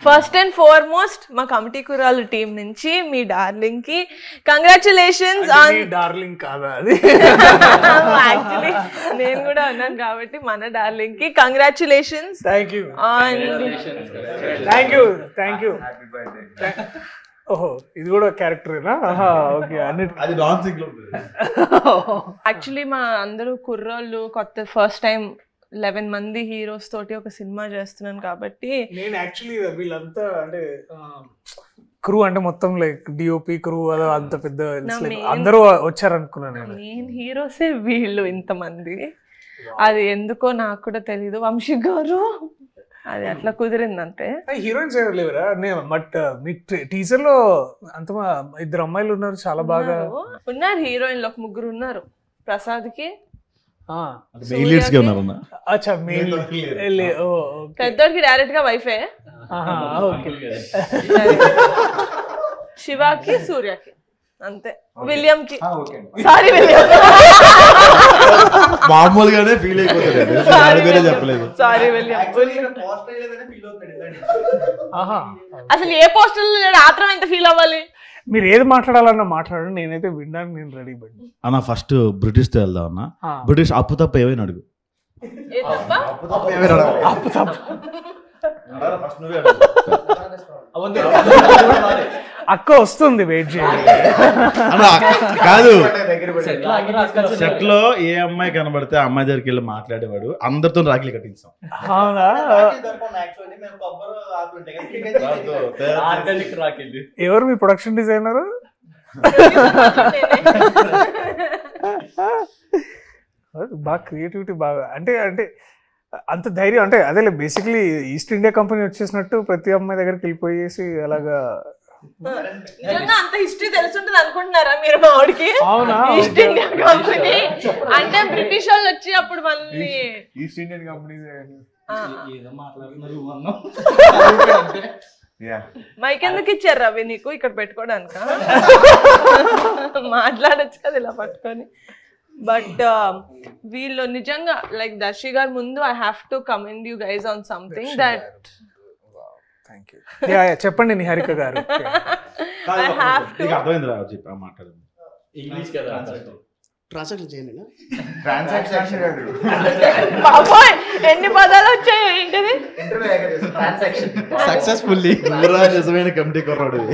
First and foremost మా committee కుర్రాలు team నుంచి మీ darling కి కంగ్రాచులేషన్స్ ఆన్ డార్లింగ్ కాదా అది యాక్చువల్లీ నేను కూడా అన్నాను కాబట్టి మన డార్లింగ్ కి కంగ్రాచులేషన్స్ ఆన్ థ్యాంక్ యూ ఓహో ఇది కూడా క్యారెక్టరేనా ఓకే అది నాన్ సింగ్ యాక్చువల్లీ మా అందరూ కుర్రోళ్ళు కొత్త ఫస్ట్ టైం 11 మంది హీరోస్ తోటి ఒక సినిమా చేస్తున్నాను కాబట్టి నేను యాక్చువల్లీ వీళ్ళంతా అంటే క్రూ అంటే మొత్తం లైక్ డిఓపి క్రూ అదో అంత పెద్ద అందరూ వచ్చారనుకున్నాను నేను మెయిన్ హీరోసే వీళ్ళు ఇంతమంది అది ఎందుకో నాకు కూడా తెలీదు వంశీ గారు అది అట్లా కుదిరింది అంతే హీరోయిన్స్ ఎవరు లేవరా బట్ మీ టీజర్ లో అంత ఇద్దరు అమ్మాయిలు ఉన్నారు చాలా బాగా ఉన్నారు హీరోయిన్లు ఒక ముగ్గురు ఉన్నారు ప్రసాద్ కి పెద్దోడికి డైరెక్ట్ గా వైఫే శివాకి సూర్యకి అంతే విలియం కి సారీ విలియం మామూలుగానే ఫీల్ అయిపోతాడు చెప్పలేదు సారీ విలియం అసలు ఏ పోస్టర్ ఆత్రం ఎంత ఫీల్ అవ్వాలి మీరు ఏది మాట్లాడాలన్నా మాట్లాడండి నేనైతే వినడానికి నేను రెడీ పడి అన్న ఫస్ట్ బ్రిటిష్ తో వెళ్దాం అన్న బ్రిటిష్ అప్పు తప్ప ఏమైనా అడుగు అక్క వస్తుంది వెయిట్ చేయండి కాదు సెట్ లో ఏ అమ్మాయి కనబడితే ఆ అమ్మాయి దగ్గరికి వెళ్ళి మాట్లాడేవాడు అందరితో రాఖీలు కట్టించాం ఎవరు మీ ప్రొడక్షన్ డిజైనర్ బాగా క్రియేటివిటీ బాగా అంటే అంటే అంత ధైర్యం అంటే అదే బేసిక్లీ ఈస్ట్ ఇండియా కంపెనీ వచ్చేసినట్టు ప్రతి అమ్మాయి దగ్గరికి వెళ్ళిపోయేసి అలాగా అంత హిస్టరీ తెలుసుంటది అనుకుంటున్నారా మీరు మా వాడికి ఈస్ట్ ఇండియా కంపెనీ అంటే బ్రిటిష్ వాళ్ళు వచ్చి అప్పుడు మళ్ళీ ఈస్ట్ ఇండియన్ కంపెనీ మైక్ ఎందుకు ఇచ్చారు రవి నీకు ఇక్కడ పెట్టుకోవడానిక మాట్లాడచ్చు కదా ఇలా పట్టుకొని బట్ వీళ్ళు నిజంగా లైక్ దర్శి గారు ముందు I have to commend you guys on something that చెప్పండి నిహారిక గారు ఎన్ని పదాలు వచ్చాయి ఏంటిది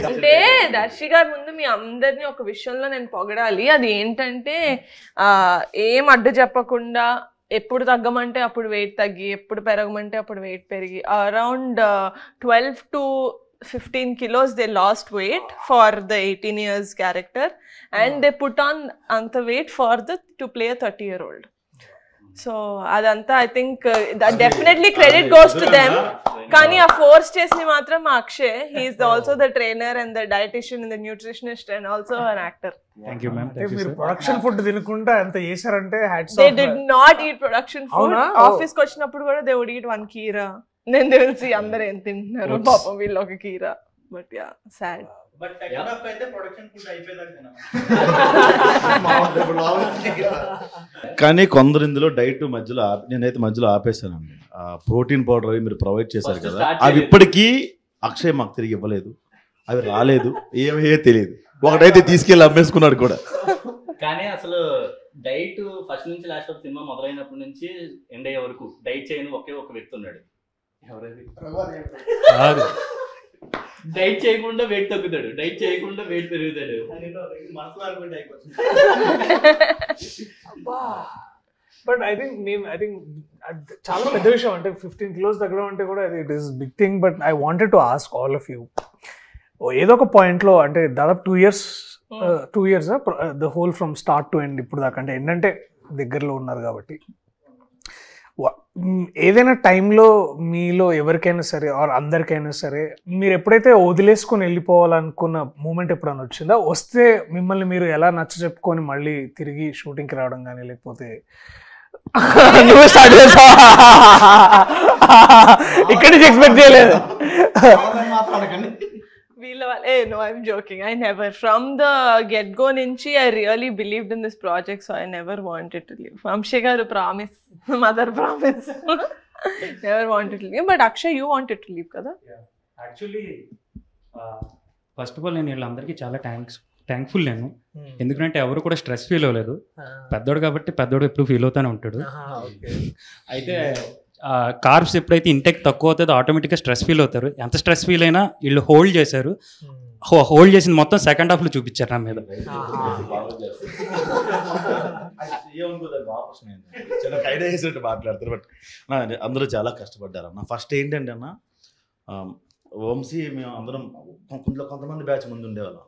అంటే దర్శి గారి ముందు మీ అందరినీ ఒక విషయంలో నేను పొగడాలి అది ఏంటంటే ఏం అడ్డు చెప్పకుండా ఎప్పుడు తగ్గమంటే అప్పుడు వెయిట్ తగ్గి ఎప్పుడు పెరగమంటే అప్పుడు వెయిట్ పెరిగి around 12 to 15 kilos they lost weight for the 18 years character and they put on anta weight for the to play a 30-year-old. So adanta I think that definitely credit goes to them. Kani a force chesni matram Akshay, he is also the trainer and the dietitian and the nutritionist and also an actor. Thank you ma'am. Meer production food తినకుండా ఎంత చేశారంటే hats off. They did not eat production food. Office కి వచ్చినప్పుడు కూడా they would eat one keera. నేను తెలిసి అందరూ ఏం తింటున్నారు పాపం వీళ్ళు ఒక కీరా బట్ యా సాడ్ కానీ కొందరు ఇందులో డైట్ మధ్యలో నేనైతే మధ్యలో ఆపేశానండి ప్రోటీన్ పౌడర్ అవి మీరు ప్రొవైడ్ చేశారు కదా అవి ఇప్పటికీ అక్షయ్ మాకు తిరిగి ఇవ్వలేదు అవి రాలేదు ఏమీ తెలియదు ఒకటైతే తీసుకెళ్ళి అమ్మేసుకున్నాడు కూడా కానీ అసలు డైట్ ఫస్ట్ నుంచి లాస్ట్ ఆఫ్ సినిమా మొదలైనప్పటి నుంచి ఎండ్ అయ్యే వరకు డైట్ చేయని ఒకే ఒక వ్యక్తి ఉన్నాడు డైట్ చేయకుండా వెయిట్ తగ్గుతాడు డైట్ చేయకుండా వెయిట్ పెరుగుతాడు బట్ ఐ థింక్ చాలా పెద్ద విషయం అంటే 15 kilos తగ్గడం అంటే కూడా it is big thing but I wanted to ask all of you ఏదో ఒక పాయింట్లో అంటే దాదాపు 2 years the whole from start to end ఇప్పుడు దాకా అంటే ఏంటంటే దగ్గరలో ఉన్నారు కాబట్టి ఏదైనా టైంలో మీలో ఎవరికైనా సరే ఆర్ అందరికైనా సరే మీరు ఎప్పుడైతే వదిలేసుకొని వెళ్ళిపోవాలనుకున్న మూమెంట్ ఎప్పుడైనా వచ్చిందా వస్తే మిమ్మల్ని మీరు ఎలా నచ్చ చెప్పుకొని మళ్ళీ తిరిగి షూటింగ్కి రావడం కానీ లేకపోతే నువ్వు స్టార్ట్ చేసావా ఇక్కడి నుంచి ఎక్స్పెక్ట్ చేయలేదు No, I'm joking. I never. From the get-go nunchi, I really believed in this project, so I never wanted to leave. Vamshi garu promise, mother promise. Never wanted to leave. But Akshay, you wanted to leave, kada? Yeah. Actually first of all నేను వీళ్ళందరికీ చాలా thankful నేను, ఎందుకంటే ఎవరు కూడా stress feel అవ్వలేదు. పెద్దోడు కాబట్టి పెద్దోడు ఎప్పుడు ఫీల్ అవుతూనే ఉంటాడు. అయితే కార్బ్స్ ఎప్పుడైతే ఇంటెక్ తక్కువ అవుతుందో ఆటోమేటిక్గా స్ట్రెస్ ఫీల్ అవుతారు. ఎంత స్ట్రెస్ ఫీల్ అయినా వీళ్ళు హోల్డ్ చేశారు. హోల్డ్ చేసింది మొత్తం సెకండ్ హాఫ్లో చూపించారు నా మీద. చాలా ఐడియా చేసినట్టు మాట్లాడతారు. బట్ అందరూ చాలా కష్టపడ్డారు అన్న. ఫస్ట్ ఏంటంటే అన్న, వంశీ మేము అందరం కొంతమంది బ్యాచ్ ముందు ఉండేవాళ్ళం.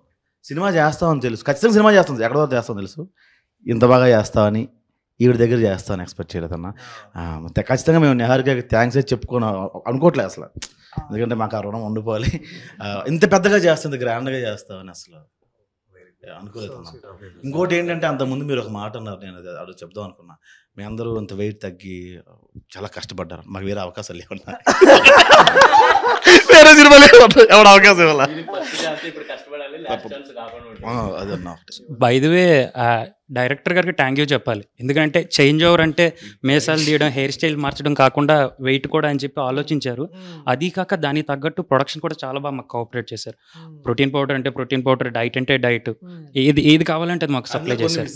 సినిమా చేస్తామని తెలుసు, ఖచ్చితంగా సినిమా చేస్తాం, ఎక్కడ వరకు చేస్తామని తెలుసు. ఇంత బాగా చేస్తామని ఈవిడ దగ్గర చేస్తామని ఎక్స్పెక్ట్ చేయలేదన్నా. ఖచ్చితంగా మేము నిహారిక థ్యాంక్స్ అయితే అనుకోవట్లేదు అసలు. ఎందుకంటే మాకు ఆ రుణం ఉండిపోవాలి. ఇంత పెద్దగా చేస్తుంది, గ్రాండ్గా చేస్తామని అసలు అనుకోలేదు. ఇంకోటి ఏంటంటే అంతకుముందు మీరు ఒక మాట అన్నారు, నేను అది చెప్దాం అనుకున్నా. మీ అందరూ అంత వెయిట్ తగ్గి చాలా కష్టపడ్డారు. మాకు వేరే అవకాశాలు లేవన్నా, వేరే సినిమా లేవు, ఎవరు అవకాశం ఇవ్వాల. అదన్నా బై ది వే డైరెక్టర్ గారికి థ్యాంక్ యూ చెప్పాలి. ఎందుకంటే చేంజ్ ఓవర్ అంటే మేసాలు తీయడం, హెయిర్ స్టైల్ మార్చడం కాకుండా వెయిట్ కూడా అని చెప్పి ఆలోచించారు. అది కాక దానికి తగ్గట్టు ప్రొడక్షన్ కూడా చాలా బాగా మాకు కోఆపరేట్ చేశారు. ప్రోటీన్ పౌడర్ అంటే ప్రోటీన్ పౌడర్, డైట్ అంటే డైట్, ఏది కావాలంటే అది మాకు సప్లై చేశారు.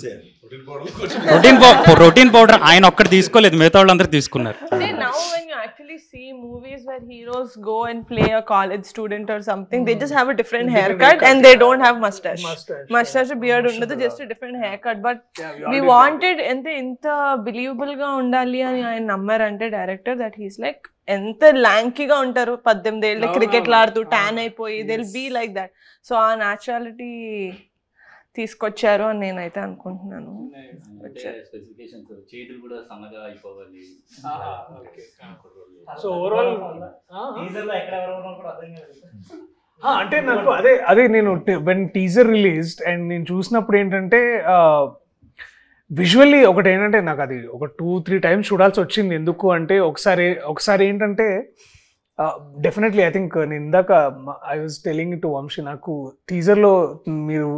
ప్రోటీన్ పౌడర్ ఆయన ఒక్కటి తీసుకోలేదు, మిగతా వాళ్ళందరూ తీసుకున్నారు. Now when you actually see movies where heroes go and play a college student or something, they just have a different haircut and they don't have mustache beard ఉండదు, just a different haircut. But we wanted ఎంత believable గా ఉండాలి అని ఆయన నమ్మారంటే director, that he's like ఎంత ల్యాంకీగా ఉంటారు, 18 ఏళ్ళ క్రికెట్లు ఆడుతూ ట్యాన్ అయిపోయి, they will be like that. So ఆ న్యాచురాలిటీ తీసుకొచ్చారు అని నేనైతే అనుకుంటున్నాను. చేతులు కూడా సన్నగా అయిపోవాలి. సో ఓవరాల్ అంటే నాకు అదే నేను వెన్ టీజర్ రిలీజ్డ్ అండ్ నేను చూసినప్పుడు ఏంటంటే విజువల్లీ ఒకటి ఏంటంటే నాకు అది ఒక 2-3 టైమ్స్ చూడాల్సి వచ్చింది. ఎందుకు అంటే ఒకసారి ఏంటంటే డెఫినెట్లీ ఐ థింక్ నేను ఇందాక I was telling to Vamshi, నాకు టీజర్లో మీరు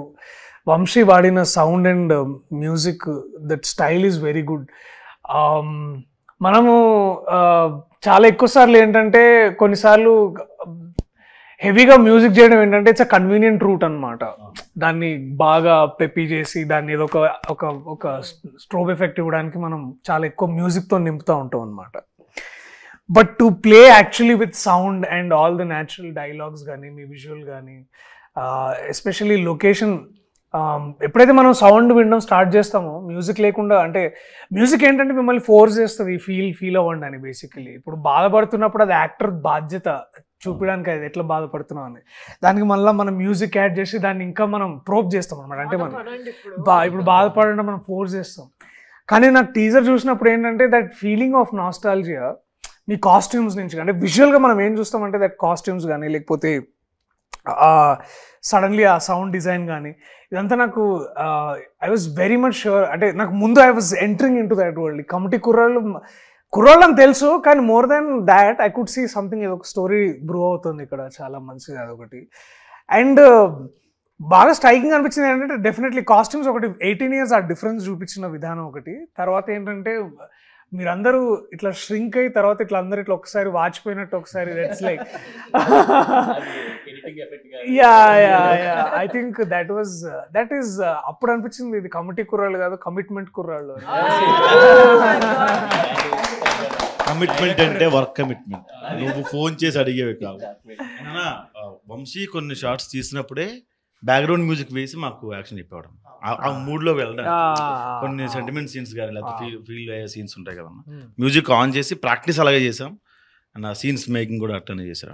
వంశీ వాడిన sound and music, that style is very good. మనము చాలా ఎక్కువ సార్లు ఏంటంటే కొన్నిసార్లు హెవీగా మ్యూజిక్ చేయడం ఏంటంటే ఇట్స్ అ కన్వీనియంట్ రూట్ అనమాట. దాన్ని బాగా పెప్పి చేసి దాన్ని ఏదో ఒక స్ట్రోబ్ ఎఫెక్ట్ ఇవ్వడానికి మనం చాలా ఎక్కువ మ్యూజిక్తో నింపుతూ ఉంటాం అనమాట. But to play actually with sound and all the natural dialogues కానీ మీ విజువల్ కానీ ఎస్పెషల్లీ లొకేషన్, ఎప్పుడైతే మనం సౌండ్ వినడం స్టార్ట్ చేస్తామో మ్యూజిక్ లేకుండా, అంటే మ్యూజిక్ ఏంటంటే మిమ్మల్ని ఫోర్స్ చేస్తుంది ఫీల్ అవ్వండి అని. బేసికలీ ఇప్పుడు బాధపడుతున్నప్పుడు అది యాక్టర్ బాధ్యత చూపించడానికి, అది ఎట్లా బాధపడుతున్నాం అని. దానికి మళ్ళీ మనం మ్యూజిక్ యాడ్ చేసి దాన్ని ఇంకా మనం ప్రోప్ చేస్తాం అనమాట. అంటే మనం ఇప్పుడు బాధపడడం మనం ఫోర్స్ చేస్తాం. కానీ నాకు టీజర్ చూసినప్పుడు ఏంటంటే that feeling of nostalgia me costumes నుంచి, అంటే విజువల్గా మనం ఏం చూస్తామంటే దట్ కాస్ట్యూమ్స్ కానీ లేకపోతే సడన్లీ ఆ సౌండ్ డిజైన్ కానీ ఇదంతా నాకు I was very much sure. అంటే నాకు ముందు I was entering in to that world. Committee కుర్రాళ్ళు అని తెలుసు, కానీ more than that I could see something, ఏదో ఒక స్టోరీ బ్రూ అవుతుంది ఇక్కడ, చాలా మంచిది అదొకటి. అండ్ బాగా స్ట్రైకింగ్ అనిపించింది ఏంటంటే డెఫినెట్లీ కాస్ట్యూమ్స్ ఒకటి, 18 years ఆ డిఫరెన్స్ చూపించిన విధానం ఒకటి. తర్వాత ఏంటంటే మీరందరూ ఇట్లా ష్రింక్ అయ్యి తర్వాత ఇట్లా అందరూ ఇట్లా ఒకసారి వాచిపోయినట్టు ఒకసారి, that's like I think that is అప్పుడు అనిపించింది ఇది కమిటీ కుర్రాళ్ళు కాదు, కమిట్మెంట్ కుర్రాళ్ళు. కమిట్మెంట్ అంటే వర్క్ కమిట్మెంట్, నువ్వు ఫోన్ చేసి అడిగేవి కాదు. వంశీ కొన్ని షార్ట్స్ తీసినప్పుడే బ్యాక్గ్రౌండ్ మ్యూజిక్ వేసి మాకు యాక్షన్ చెప్పేవాడు. ఆ మూడ్లో వెళ్ళడం, కొన్ని సెంటిమెంట్ సీన్స్ కానీ లేకపోతే ఫీల్ అయ్యే సీన్స్ ఉంటాయి కదన్నా, మ్యూజిక్ ఆన్ చేసి ప్రాక్టీస్ అలాగే చేసాం. అండ్ ఆ సీన్స్ మేకింగ్ కూడా అట్టనే చేశారు.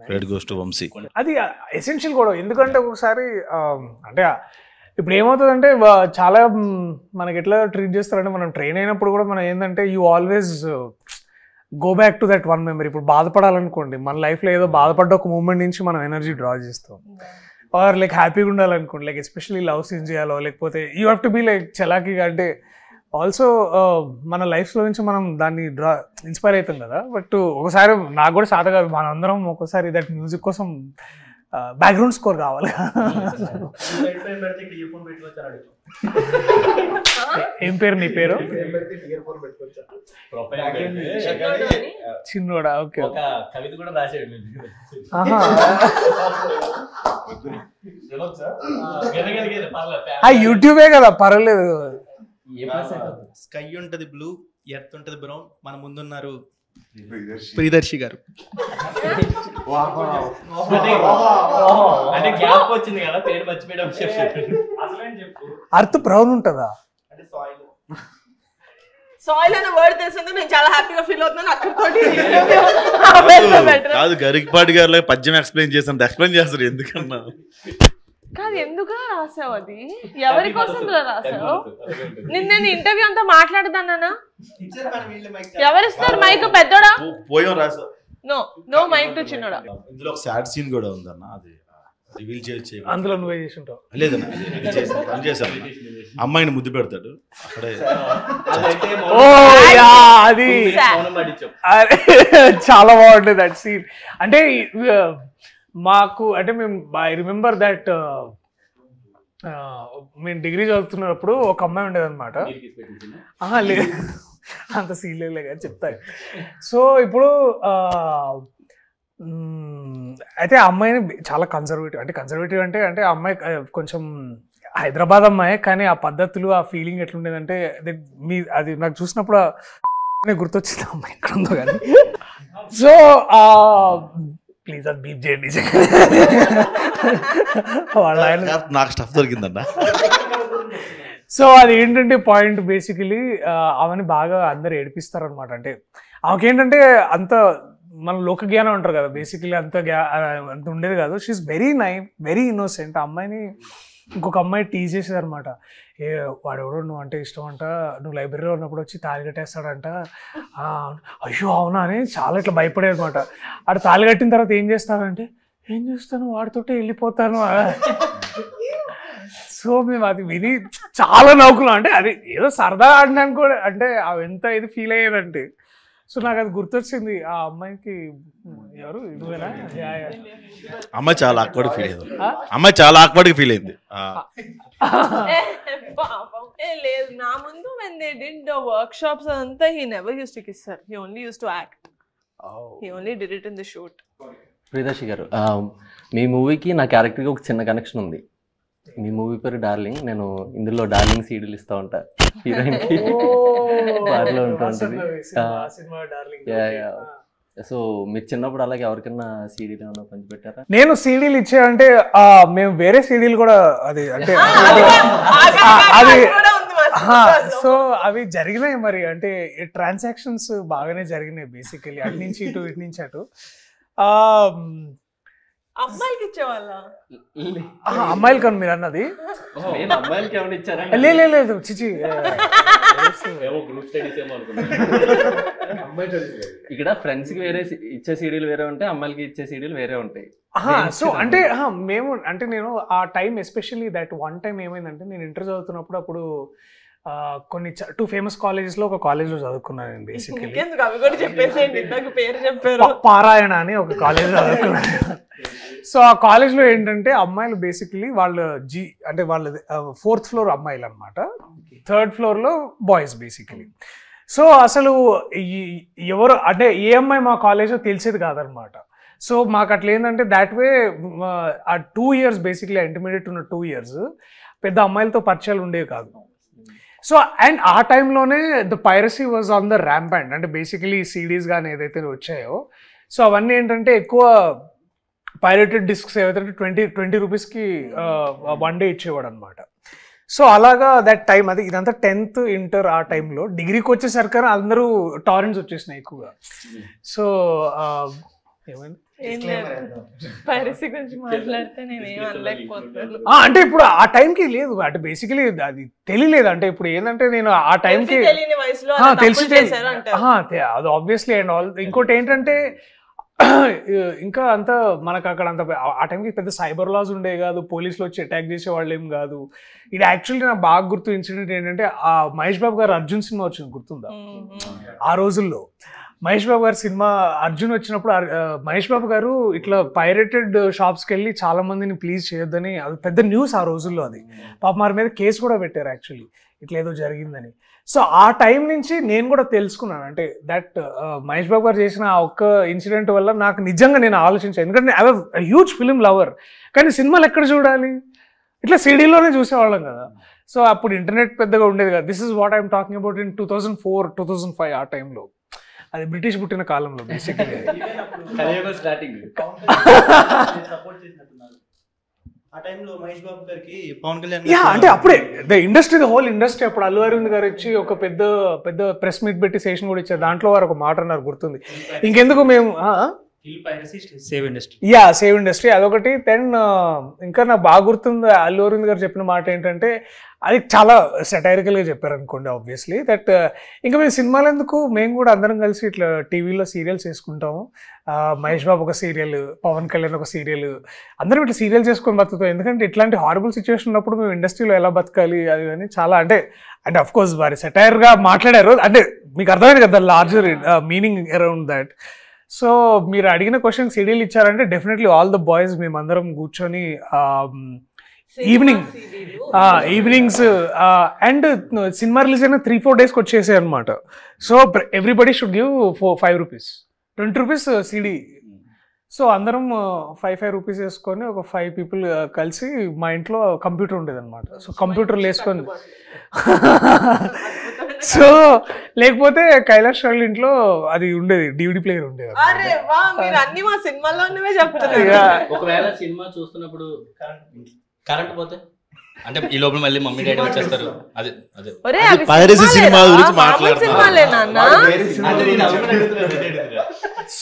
Credit goes to Vamshi. అది ఎసెన్షియల్ కూడా, ఎందుకంటే ఒకసారి అంటే ఇప్పుడు ఏమవుతుందంటే చాలా మనకి ఎట్లా ట్రీట్ చేస్తారంటే మనం ట్రైన్ అయినప్పుడు కూడా మనం ఏంటంటే you always go back to that one memory. ఇప్పుడు బాధపడాలనుకోండి, మన లైఫ్లో ఏదో బాధపడ్డ ఒక మూమెంట్ నుంచి మనం ఎనర్జీ డ్రా చేస్తాం. ఆర్ లైక్ హ్యాపీగా ఉండాలనుకోండి, లైక్ ఎస్పెషల్లీ లవ్ సీన్ చేయాలో లేకపోతే you have to be like చలాకీగా, అంటే ఆల్సో మన లైఫ్లో నుంచి మనం దాన్ని ఇన్స్పైర్ అవుతాం కదా. బట్ ఒకసారి నాకు కూడా సాధ కాదు, మనందరం ఒక్కోసారి దట్ మ్యూజిక్ కోసం బ్యాక్గ్రౌండ్ స్కోర్ కావాలి. ఏం పేరు నీ పేరు? చిన్నోడా? ఓకే. ఒక కవిత కూడా రాసాడు. యూట్యూబే కదా, పర్వాలేదు. స్కై ఉంటది బ్లూ, ఎర్త్ ఉంటది బ్రౌన్, మన ముందున్నారు ప్రియదర్శి గారు. అంటే గ్యాప్ వచ్చింది కదా, పేరు మర్చిపోయడం. అర్త్ బ్రౌన్ ఉంటుందా? సాయిల్ అనే వర్డ్ తెలిసిందో నేను చాలా హ్యాపీగా ఫీల్ అవుతున్నాను. అక్కడితోటి కాదు, గరికపాటి గారు పద్యం ఎక్స్ప్లెయిన్ చేస్తాను, ఎక్స్ప్లెయిన్ చేస్తారు ఎందుకన్నా. కాదు, ఎందుకు రాసావు? అది ఎవరి కోసం రాసావు? నేను ఇంటర్వ్యూ అంతా మాట్లాడదానా? ఎవరిస్తారు మైక్? పెద్దోడా? పోయం రాసా. నో మైక్ టు చిన్నోడా. ఇందులో ఒక సాడ్ సీన్ కూడా ఉందన్న, అది రివీల్ చేయొచ్చు. అందులో నువ్వే చేసి ఉంటావు. లేదన్నా, పని చేశాను. అమ్మాయిని ముద్దు పెడతాడు అక్కడే. అది చాలా బాగుంటుంది దట్ సీన్. అంటే మాకు అంటే మేము ఐ రిమెంబర్ దట్ మేము డిగ్రీ చదువుతున్నప్పుడు ఒక అమ్మాయి ఉండేది అనమాట. లేదు, అంత సీన్ లేదు కానీ చెప్తాను. సో ఇప్పుడు అయితే ఆ అమ్మాయిని చాలా కన్సర్వేటివ్, అంటే కన్సర్వేటివ్ అంటే అంటే ఆ అమ్మాయి కొంచెం హైదరాబాద్ అమ్మాయి, కానీ ఆ పద్ధతులు ఆ ఫీలింగ్ ఎట్లుండేదంటే అది నాకు చూసినప్పుడు గుర్తొచ్చింది అమ్మాయి ఎక్కడ ఉందో కానీ. సో ప్లీజ్ అది బీప్ చేయండి. వాళ్ళ నాకు స్టఫ్ దొరికిందన్న. సో అది ఏంటంటే పాయింట్ బేసికలీ ఆమెని బాగా అందరు ఏడిపిస్తారు అనమాట. అంటే ఆమెకేంటంటే అంత మన లోక జ్ఞానం అంటారు కదా, బేసికలీ అంత ఉండేది కాదు. She is very very innocent. ఆ అమ్మాయిని ఇంకొక అమ్మాయి టీజ్ చేసేది అనమాట. వాడెవడో నువ్వు అంటే ఇష్టం అంట, నువ్వు లైబ్రరీలో ఉన్నప్పుడు వచ్చి తాళి కట్టేస్తాడంట. అయ్యో అవునా అని చాలా ఇట్లా భయపడేది అనమాట. ఆడ తాళి కట్టిన తర్వాత ఏం చేస్తానంటే, ఏం చేస్తాను వాడితోటే వెళ్ళిపోతాను. సో మేము అది విని చాలా నవ్వుకున్నాం. అంటే అది ఏదో సరదా ఆడడానికి కూడా, అంటే అవి ఎంత ఇది ఫీల్ అయ్యేదంటే. సో నాకు అది గుర్తొచ్చింది. ఆ అమ్మాయికి ఎవరు నువ్వేనా? అమ్మాయి చాలా ఆక్వర్డ్ ఫీల్ అయింది. అమ్మాయి చాలా ఆక్వర్డ్ ఫీల్ అయింది. లేదు, నా ముందు when they did the workshops అంతా he never used to kiss her. He only used to act. He only did it in the shoot. Priyadarshi గారు, మీ మూవీకి నా క్యారెక్టర్కి ఒక చిన్న కనెక్షన్ ఉంది. మీ మూవీ పేరు డార్లింగ్. నేను ఇందులో డార్లింగ్ సీడీలు ఇస్తూ ఉంటా హీరోయిన్కి. బార్లో ఉంటుంది. సో మీరు చిన్నప్పుడు అలాగే ఎవరికైనా సీడీలు ఏమైనా పంచిపెట్టారా? నేను సీడీలు ఇచ్చానంటే మేము వేరే సీడీలు కూడా అది అంటే అది సో అవి జరిగినాయి మరి. అంటే ట్రాన్సాక్షన్స్ బాగానే జరిగినాయి బేసికలీ, అటు నుంచి ఇటు ఇటు నుంచి అటు. అమ్మాయికి ఇచ్చేవాళ్ళ? అమ్మాయిలు కానీ మీరు అన్నది అమ్మాయిలకి ఏమైనా ఇచ్చారా? లేదు చిచి. ఇక్కడ ఫ్రెండ్స్ కి వేరే ఇచ్చే సీడీలు వేరే ఉంటాయి, అమ్మాయిలకి ఇచ్చే సీడీలు వేరే ఉంటాయి. సో అంటే మేము అంటే నేను ఆ time especially that one time ఏమైందంటే, నేను ఇంటర్ చదువుతున్నప్పుడు అప్పుడు కొన్ని 2 ఫేమస్ కాలేజెస్ లో ఒక కాలేజ్ లో చదువుకున్నాను నేను బేసికలీ. పారాయణ అని ఒక కాలేజ్ లో చదువుకున్నాను. సో ఆ కాలేజ్ లో ఏంటంటే అమ్మాయిలు బేసికలీ వాళ్ళు అంటే వాళ్ళది 4th ఫ్లోర్ అమ్మాయిలు అనమాట, 3rd ఫ్లోర్ లో బాయ్స్ బేసికలీ. సో అసలు ఎవరు అంటే ఏ అమ్మాయి మా కాలేజ్లో తెలిసేది కాదనమాట. సో మాకు అట్లా ఏంటంటే దాట్ వే ఆ 2 years బేసిక్లీ ఇంటర్మీడియట్ ఉన్న 2 years పెద్ద అమ్మాయిలతో పరిచయాలు ఉండేవి కాదు. సో అండ్ ఆ టైంలోనే the piracy was on the rampant. అంటే బేసికలీ సీడీస్ కానీ ఏదైతే వచ్చాయో, సో అవన్నీ ఏంటంటే ఎక్కువ పైరేటెడ్ డిస్క్స్ ఏవైతే 20 రూపీస్కి 1 day ఇచ్చేవాడు అనమాట. సో అలాగా దట్ టైం అది ఇదంతా 10th ఇంటర్ ఆ టైంలో. డిగ్రీకి వచ్చేసరికి అందరూ టారెంట్స్ వచ్చేసినాయి ఎక్కువగా. సో ఏమైంది అంటే ఇప్పుడు ఆ టైంకి లేదు, అంటే బేసికలీ అది తెలియలేదు. అంటే ఇప్పుడు ఏంటంటే నేను ఆ టైంకి తెలిసి అది ఆబ్వియస్లీ. అండ్ ఆల్ ఇంకోటి ఏంటంటే ఇంకా అంత మనకు అక్కడ అంత ఆ టైంకి పెద్ద సైబర్ లాస్ ఉండే కాదు, పోలీసులు వచ్చి అటాక్ చేసే వాళ్ళు ఏం కాదు. ఇది యాక్చువల్లీ నాకు బాగా గుర్తు ఇన్సిడెంట్ ఏంటంటే, ఆ మహేష్ బాబు గారు అర్జున్ సినిమా వచ్చింది గుర్తుందా ఆ రోజుల్లో. మహేష్ బాబు గారి సినిమా అర్జున్ వచ్చినప్పుడు మహేష్ బాబు గారు ఇట్లా పైరేటెడ్ షాప్స్కి వెళ్ళి చాలా మందిని ప్లీజ్ చేయొద్దని, అది పెద్ద న్యూస్ ఆ రోజుల్లో. అది పాప వారి మీద కేసు కూడా పెట్టారు యాక్చువల్లీ, ఇట్లా ఏదో జరిగిందని. సో ఆ టైం నుంచి నేను కూడా తెలుసుకున్నాను, అంటే దట్ మహేష్ బాబు గారు చేసిన ఆ ఒక్క ఇన్సిడెంట్ వల్ల నాకు నిజంగా నేను ఆలోచించాను. ఎందుకంటే I was huge film lover, కానీ సినిమాలు ఎక్కడ చూడాలి, ఇట్లా సిడీలోనే చూసేవాళ్ళం కదా. సో అప్పుడు ఇంటర్నెట్ పెద్దగా ఉండేది కదా. This is what I'm talking about in 2004, 2005 ఆ టైంలో. అది బ్రిటిష్ పుట్టిన కాలంలో బేసిక్లీ. ఆ టైంలో మహేష్ బాబు గారికి పవన్ కళ్యాణ్ అంటే అప్పుడే the industry, the whole industry, అప్పుడు అల్లు అరవింద్ గారు వచ్చి ఒక పెద్ద పెద్ద ప్రెస్ మీట్ పెట్టి సెషన్ కూడా ఇచ్చారు. దాంట్లో వారు ఒక మాట అన్నారు గుర్తుంది, ఇంకెందుకు మేము సేవ్ ఇండస్ట్రీ అదొకటి. దెన్ ఇంకా నాకు బాగా గుర్తుంది అల్లు అరవింద్ గారు చెప్పిన మాట ఏంటంటే, అది చాలా సెటైరికల్గా చెప్పారు అనుకోండి ఆబ్వియస్లీ, దట్ ఇంకా మేము సినిమాలు ఎందుకు, మేము కూడా అందరం కలిసి ఇట్లా టీవీలో సీరియల్స్ చేసుకుంటాము. మహేష్ బాబు ఒక సీరియల్, పవన్ కళ్యాణ్ ఒక సీరియల్, అందరం ఇట్లా సీరియల్ చేసుకొని బతుకుతాం. ఎందుకంటే ఇట్లాంటి హారబుల్ సిచ్యువేషన్ ఉన్నప్పుడు మేము ఇండస్ట్రీలో ఎలా బతకాలి అది అని చాలా, అంటే అఫ్ కోర్స్ వారి సెటైర్గా మాట్లాడారు. అంటే మీకు అర్థమైంది కదా larger meaning around that. So మీరు అడిగిన క్వశ్చన్ సీడీలు ఇచ్చారంటే డెఫినెట్లీ ఆల్ ద బాయ్స్ మేమందరం కూర్చొని ఈవినింగ్స్ అండ్ సినిమా రిలీజ్ అయిన 3-4 డేస్కి వచ్చేసాయి అనమాట. So everybody should give 5 rupees, 20 rupees CD. So అందరం 5 రూపీస్ వేసుకొని ఒక 5 పీపుల్ కలిసి మా ఇంట్లో కంప్యూటర్ ఉండేది అనమాట. సో కంప్యూటర్లు వేసుకొని సో లేకపోతే కైలాష్ వాళ్ళ ఇంట్లో అది ఉండేది, DVD ప్లేయర్ ఉండేది. ఒకవేళ సినిమా చూస్తున్నప్పుడు కరెంట్ పోతే అంటే ఈ లోపల మళ్ళీ మమ్మీ డాడీ వచ్చేస్తారు. అదే అదే పైరసీ సినిమా గురించి మాట్లాడుతున్నాను.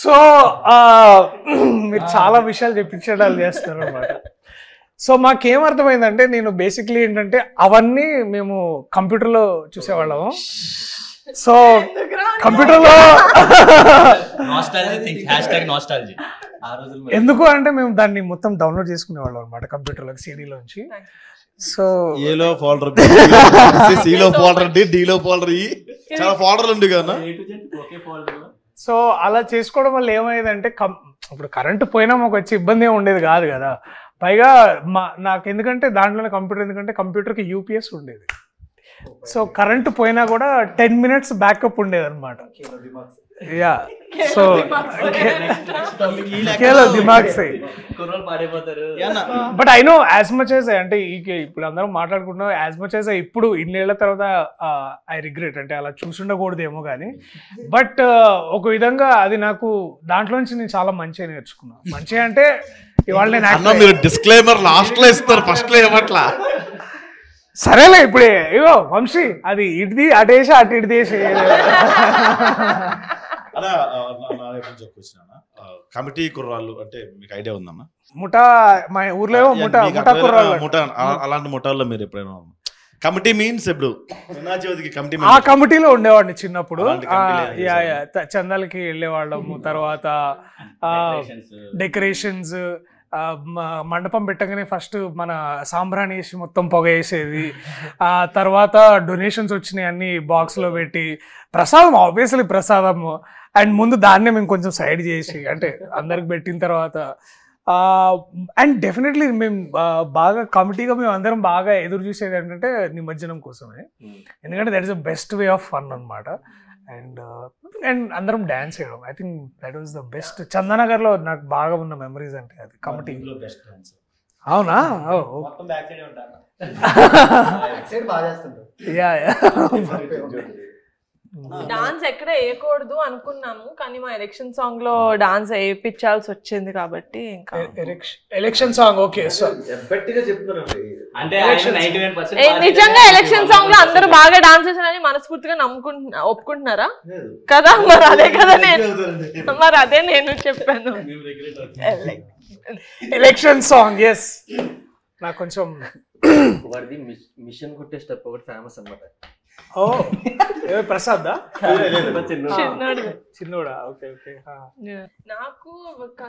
సో మీరు చాలా విషయాలు చెప్పించడాలు చేస్తారు అనమాట. సో మాకేమర్థమైందంటే, నేను బేసిక్లీ ఏంటంటే అవన్నీ మేము కంప్యూటర్లో చూసేవాళ్ళము. సో కంప్యూటర్లో ఎందుకు అంటే మేము దాన్ని మొత్తం డౌన్లోడ్ చేసుకునేవాళ్ళం అనమాట కంప్యూటర్లోకి, సీడీలోంచి. సో ఏలో ఫోల్డర్, సిలో ఫోల్డర్, డిలో ఫోల్డర్, చాలా ఫోల్డర్లు ఉంది కదా. సో అలా చేసుకోవడం వల్ల ఏమయ్యేదంటే, ఇప్పుడు కరెంటు పోయినా మాకు వచ్చే ఇబ్బంది ఏమి ఉండేది కాదు కదా. పైగా నాకు ఎందుకంటే దాంట్లోనే కంప్యూటర్, ఎందుకంటే కంప్యూటర్కి UPS ఉండేది. సో కరెంటు పోయినా కూడా 10 minutes బ్యాకప్ ఉండేది అనమాట. Yeah so but I know as much as, అంటే ఇప్పుడు అందరం మాట్లాడుకుంటున్నాం, యాజ్ మచ్ యాజ్ ఇప్పుడు ఇన్నేళ్ల తర్వాత ఐ రిగ్రెట్, అంటే అలా చూసుండకూడదేమో కానీ. బట్ ఒక విధంగా అది నాకు దాంట్లో నుంచి నేను చాలా మంచిగా నేర్చుకున్నాను. మంచిగా అంటే ఇవాళ నేను డిస్క్లైమర్ లాస్ట్ లో ఇస్తారు, ఫస్ట్ లో ఏమట్లా. సరేలే ఇప్పుడే ఇగో వంశీ అది ఇటుది అటేసి అటు ఇటు దేశం కమిటీ కుర్రాళ్ళు అంటే మీకు ఐడియా ఉందన్న? ముఠా, మా ఊర్లో ముఠా కుర్రాళ్ళు, అలాంటి ముఠాల్లో మీరు ఎప్పుడైనా కమిటీ మీన్స్ ఇప్పుడు కమిటీ, ఆ కమిటీలో ఉండేవాడిని చిన్నప్పుడు. చందాలకి వెళ్ళేవాళ్ళము, తర్వాత డెకరేషన్స్, మండపం పెట్టగానే ఫస్ట్ మన సాంబ్రాణి వేసి మొత్తం పొగ వేసేది. ఆ తర్వాత డొనేషన్స్ వచ్చినాయి అన్ని బాక్స్లో పెట్టి, ప్రసాదం ఆబ్వియస్లీ ప్రసాదము, అండ్ ముందు దాన్నే మేము కొంచెం సైడ్ చేసి అంటే అందరికి పెట్టిన తర్వాత. అండ్ డెఫినెట్లీ మేము బాగా కమిటీగా మేము అందరం బాగా ఎదురు చూసేది ఏంటంటే నిమజ్జనం కోసమే, ఎందుకంటే that is the best way of fun అనమాట. అండ్ అందరం డాన్స్ చేయడం, I think that was the best. చందనగర్లో నాకు బాగా ఉన్న మెమరీస్ అంటే అది కమిటీ. అవునా? డాన్స్ ఎక్కడ వేయకూడదు అనుకున్నాము, కానీ మా ఎలక్షన్ సాంగ్ లో డాన్స్ వేయించాల్సి వచ్చింది కాబట్టి ఇంకా ఎలక్షన్ సాంగ్. ఓకే, సో నిజంగా ఎలక్షన్ సాంగ్ లో అందరూ బాగా డాన్స్ చేశారని మనస్ఫూర్తిగా ఒప్పుకుంటున్నారా కదా? మరి అదే కదా నేను చెప్పాను ఎలక్షన్ సాంగ్. ఎస్, నాకు కొంచెం మిషన్ కుట్టే స్టెప్ ఒకటి ఫేమస్ అన్నమాట. ఓ ప్రసాద్ చిన్నోడా? Okay okay. నాకు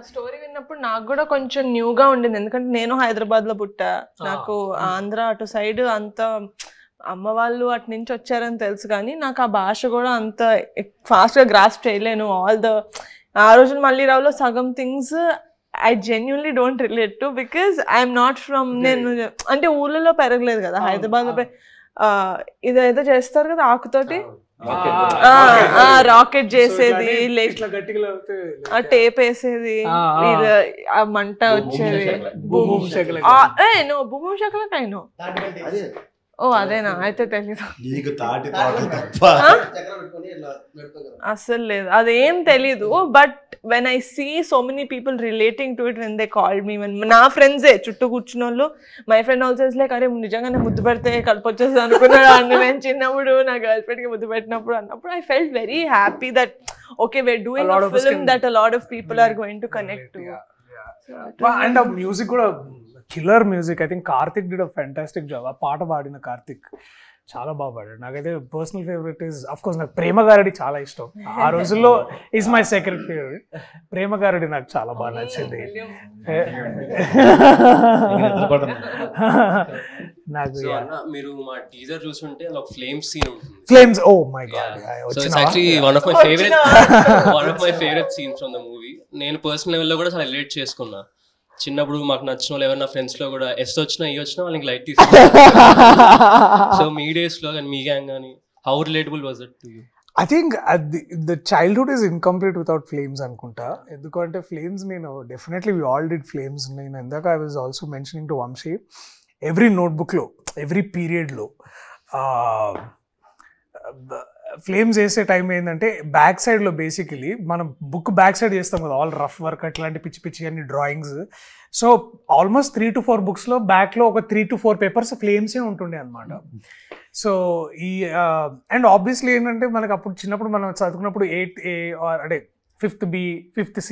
స్టోరీ విన్నప్పుడు నాకు కూడా కొంచెం న్యూగా ఉండింది, ఎందుకంటే నేను హైదరాబాద్ లో పుట్టా, నాకు ఆంధ్ర అటు సైడ్ అంత అమ్మ వాళ్ళు అటు నుంచి వచ్చారని తెలుసు కానీ నాకు ఆ భాష కూడా అంత ఫాస్ట్గా గ్రాస్ప్ చేయలేను. ఆ రోజు మళ్ళీ రావులో సగం things I genuinely don't relate to because I'm not from నేను అంటే ఊళ్ళలో పెరగలేదు కదా హైదరాబాద్. ఇదైతే చేస్తారు కదా ఆకుతోటి రాకెట్ చేసేది, టేప్ వేసేది, ఆ మంట వచ్చేది. భూమి శకలకైనా ఓ అదేనా అయితే తెలీదు, అస్సలు లేదు, అదేం తెలీదు. But when I see so many people relating to it when they called me, నా ఫ్రెండ్సే చుట్టూ కూర్చున్న వాళ్ళు, my friend also is like అరే నిజంగానే ముద్దు పెడితే కడుపు వచ్చేస్తుంది అనుకున్నాడు అన్ని. నేను చిన్నప్పుడు నా గర్ల్ ఫ్రెండ్కి ముద్దు పెట్టినప్పుడు అన్నప్పుడు I felt very happy that okay we're doing a film that a lot of people are going to connect to. And a music కూడా killer music. I think Karthik did a fantastic job. ఆ పాట పాడిన కార్తిక్ చాలా బాగా పాడాడు. నాకైతే personal favourite is of course నాకు ప్రేమ గారడి చాలా ఇష్టం. ఆ రోజుల్లో ఈజ్ మై సెకండ్ ఫేవరెట్. ప్రేమ గారడి నాకు చాలా బాగా నచ్చింది. నాకు మీరు మా టీజర్ చూస్తుంటే అలా ఒక ఫ్లేమ్స్ సీన్ ఉంటుంది. Flames, oh my god, so it's actually one of my favourite scenes from the movie. నేను పర్సనల్ లెవెల్లో కూడా చాలా రిలేట్ చేసుకున్నా. చిన్నప్పుడు మాకు నచ్చిన వాళ్ళు ఎవరైనా ఫ్రెండ్స్ లో కూడా ఎస్ వచ్చినా ఈ వచ్చినా వాళ్ళకి లైట్ తీసుకున్నారు. సో మీ డేస్ లో కానీ మీ గ్యాంగ్ కానీ how relatable was it to you? I think the childhood is incomplete without flames అనుకుంటా. ఎందుకంటే ఫ్లేమ్స్ నేను definitely we all did flames. నేను ఇందాక I was also mentioning to Vamshi, every నోట్బుక్లో ఎవ్రీ పీరియడ్లో ఫ్లేమ్స్ వేసే టైం ఏంటంటే బ్యాక్ సైడ్లో బేసికలీ మనం బుక్ బ్యాక్ సైడ్ చేస్తాం కదా ఆల్ రఫ్ వర్క్ అట్లాంటి పిచ్చి పిచ్చి అన్ని డ్రాయింగ్స్. సో ఆల్మోస్ట్ 3 to 4 బుక్స్లో బ్యాక్లో ఒక 3 to 4 పేపర్స్ ఫ్లేమ్సే ఉంటుండే అనమాట. సో ఈ అండ్ ఆబ్వియస్లీ ఏంటంటే మనకు అప్పుడు చిన్నప్పుడు మనం చదువుకున్నప్పుడు 8A అంటే 5th B 5th C.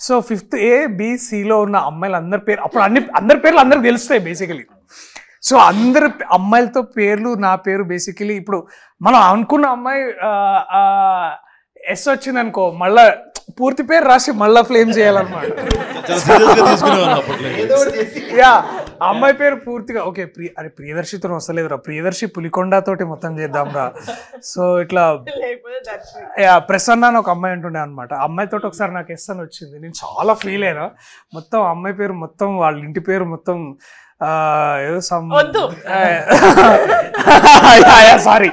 So 5th A B Cలో ఉన్న అమ్మాయిలు అందరి పేరు అప్పుడు అందరి పేర్లు అందరికి తెలుస్తాయి బేసికలీ. సో అందరు అమ్మాయిలతో పేర్లు నా పేరు బేసికలీ ఇప్పుడు మనం అనుకున్న అమ్మాయి ఎస్ వచ్చింది అనుకో మళ్ళా పూర్తి పేరు రాసి మళ్ళా ఫ్లేమ్ చేయాలన్నమాట. యా అమ్మాయి పేరు పూర్తిగా ఓకే అరే ప్రియదర్శితో వస్తలేదురా, ప్రియదర్శి పులికొండతోటి మొత్తం చేద్దాంరా. సో ఇట్లా ప్రసన్న అని ఒక అమ్మాయి ఉంటుండే అనమాట. అమ్మాయితో ఒకసారి నాకు ఎస్ అని వచ్చింది. నేను చాలా ఫీల్ అయినా. మొత్తం అమ్మాయి పేరు మొత్తం వాళ్ళ ఇంటి పేరు మొత్తం సారీ.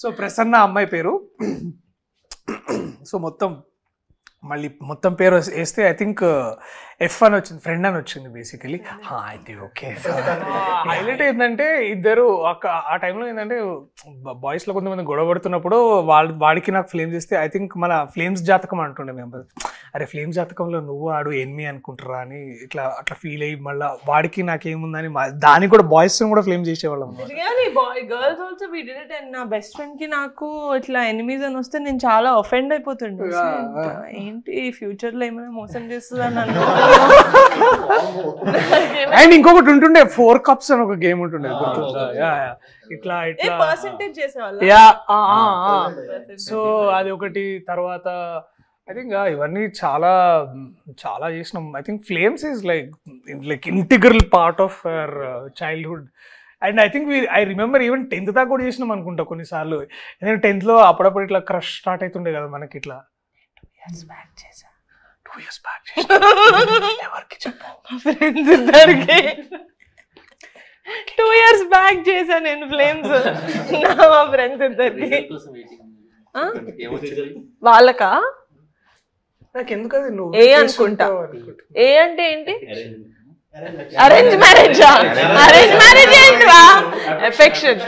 సో ప్రసన్న అమ్మాయి పేరు. సో మొత్తం పేరు వేస్తే ఐ థింక్ ఎఫ్ అని వచ్చింది, ఫ్రెండ్ అని వచ్చింది బేసికలీ. అయితే ఓకే. హైలైట్ ఏంటంటే ఇద్దరు ఆ టైంలో ఏంటంటే బాయ్స్లో కొంతమంది గొడవ పడుతున్నప్పుడు వాడికి నాకు ఫ్లేమ్స్ ఇస్తే ఐ థింక్ మన ఫ్లేమ్స్ జాతకం అంటుండే మేము. అరే ఫ్లేమ్స్ జాతకంలో నువ్వు ఆడు ఎనిమి అనుకుంటారా అని అట్లా ఫీల్ అయ్యి మళ్ళీ వాడికి నాకేముందని దానికి కూడా బాయ్స్ కూడా ఫ్లేమ్ చేసేవాళ్ళం. Girls also we did it. And నా బెస్ట్ ఫ్రెండ్ కి నాకు ఇట్లా ఎనిమీస్ అని వస్తే నేను చాలా ఒఫెండ్ అయిపోతుండే. ఏంటి ఫ్యూచర్ లో ఏమైనా మోసం చేస్తుందని అనుకుంటున్నా. అండ్ ఇంకొకటి ఉంటుండే 4 cups అని ఒక గేమ్ ఉంటుండే ఇట్లా పర్సెంటేజ్ చేసేవాళ్ళు. సో అది ఒకటి. తర్వాత ఐ థింక్ ఇవన్నీ చాలా చాలా చేసినాం. I think flames is like integral part of our childhood. And I think I remember even 10th దాకా కూడా చేసినాం అనుకుంటా కొన్నిసార్లు. ఎందుకంటే 10th లో అప్పుడప్పుడు ఇట్లా క్రష్ స్టార్ట్ అవుతుండే కదా మనకి. ఇట్లా 2 years back ఎవరికి చెప్పావు? ఫ్రెండ్స్ ఇద్దరికి 2 years బ్యాక్ చేశా నేను ఫ్లేమ్స్. మా ఫ్రెండ్స్ ఇద్దరికి. వాళ్ళకా నాకు ఎందుకు అది నువ్వు ఏ అనుకుంటా. ఏ అంటే ఏంటి? Arrange marriage. అరేంజ్ మ్యారేజ్ ఏంట్రా? ఎఫెక్షన్.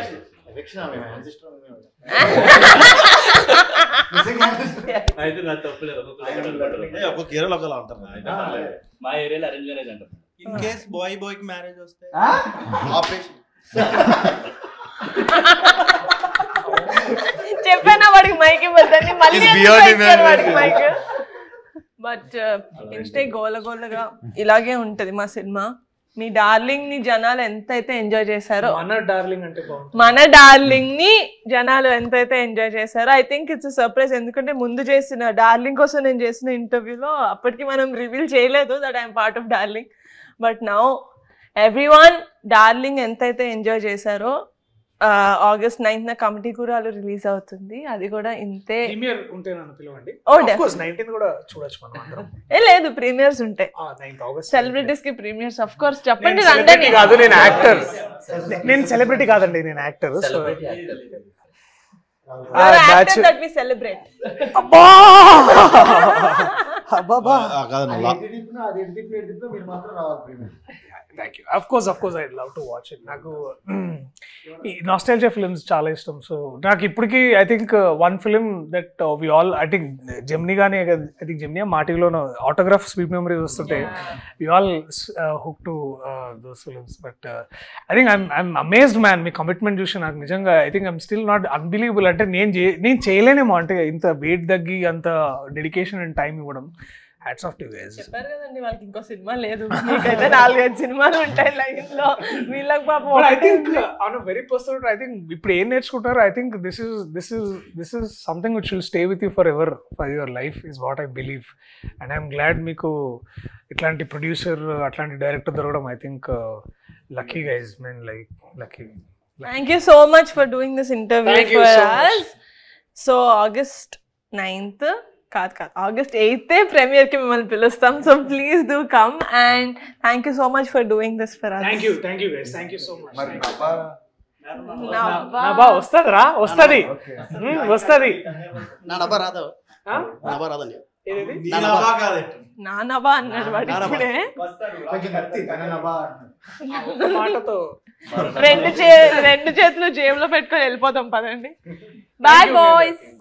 మా ఏరియాలో అరేంజ్ మ్యారేజ్ అంటారు. ఇన్ కేస్ బాయ్ కి మ్యారేజ్ వస్తే ఆపరేషన్. చెప్పానా వాడికి మైక్ ఇవ్వద్దని మళ్ళీ వాడికి మైక్. బట్ ఇన్స్టే గోలగోలగా ఇలాగే ఉంటది మా సినిమా. మీ డార్లింగ్ ని జనాలు ఎంతైతే ఎంజాయ్ చేశారో, మన డార్లింగ్ ని జనాలు ఎంతైతే ఎంజాయ్ చేశారో ఐ థింక్ ఇట్స్ సర్ప్రైజ్. ఎందుకంటే ముందు చేసిన డార్లింగ్ కోసం నేను చేసిన ఇంటర్వ్యూలో అప్పటికి మనం రివీల్ చేయలేదు that I'm part of darling. But now everyone darling ఎంతైతే ఎంజాయ్ చేశారో ఆగస్ట్ 9th కమిటీ కూరాలు రిలీజ్ అవుతుంది. అది కూడా ఇంతే. ప్రీమియర్ ఉంటే నన్ను పిలవండి. Oh, ఆఫ్ కోర్స్ 19th కూడా చూడొచ్చు మనం అందరం. లేదు ప్రీమియర్స్ ఉంటాయి. 9th ఆగస్ట్ సెలబ్రిటీస్ కి ప్రీమియర్స్ ఆఫ్ కోర్స్ చెప్పండి. నేను సెలబ్రిటీ కాదు, నేను యాక్టర్. నేను సెలబ్రిటీ కాదండి, నేను actor. So that we celebrate. అబ్బా అబ్బా thank you. Of course I love to watch it. నాకు ఈ నాస్టాల్జియా ఫిల్మ్స్ చాలా ఇష్టం. సో నాకు ఇప్పటికీ I think one film that we all I think Gemini కానీ ఐ థింక్ జెమినీ మాటిలోనో ఆటోగ్రాఫ్ స్వీట్ మెమరీస్ వస్తుంటే we all hook to those films. But I think I'm amazed man. మీ కమిట్మెంట్ చూసి నాకు నిజంగా I think I'm still not unbelievable. అంటే నేను చేయలేనేమో, అంటే ఇంత వెయిట్ తగ్గి అంత డెడికేషన్ అండ్ టైం ఇవ్వడం. Hats off to you guys. చెప్పారు కదండి వాళ్ళకి ఇంకో సినిమా లేదు, మీకైతే 4-5 సినిమాలు ఉంటాయి లైఫ్ లో. వీళ్ళకి పాపం I think on a very personal I think ఇప్పుడు ఏం నేర్చుకుంటారు, I think this is something which will stay with you for ever, for your life is what I believe. And I'm glad మీకు ఇట్లాంటి producer అట్లాంటి director దొరకడం. I think lucky guys, men like lucky. Thank you so much for doing this interview for us. So August 9th కాదు August 8th premier కి మిమ్మల్ని పిలుస్తాం. So please do come and thank you so much for doing this for us. Thank you guys, thank you so much. నబ్బా వస్తదిరా, వస్తది. నా నబ్బా రాదా? నబ్బా రాదని నా నబా అన్నాడు వాడు ఇప్పుడే. మాటతో రెండు చేతులు జేబులో పెట్టుకొని వెళ్ళిపోతాం పదండి. Boy boys.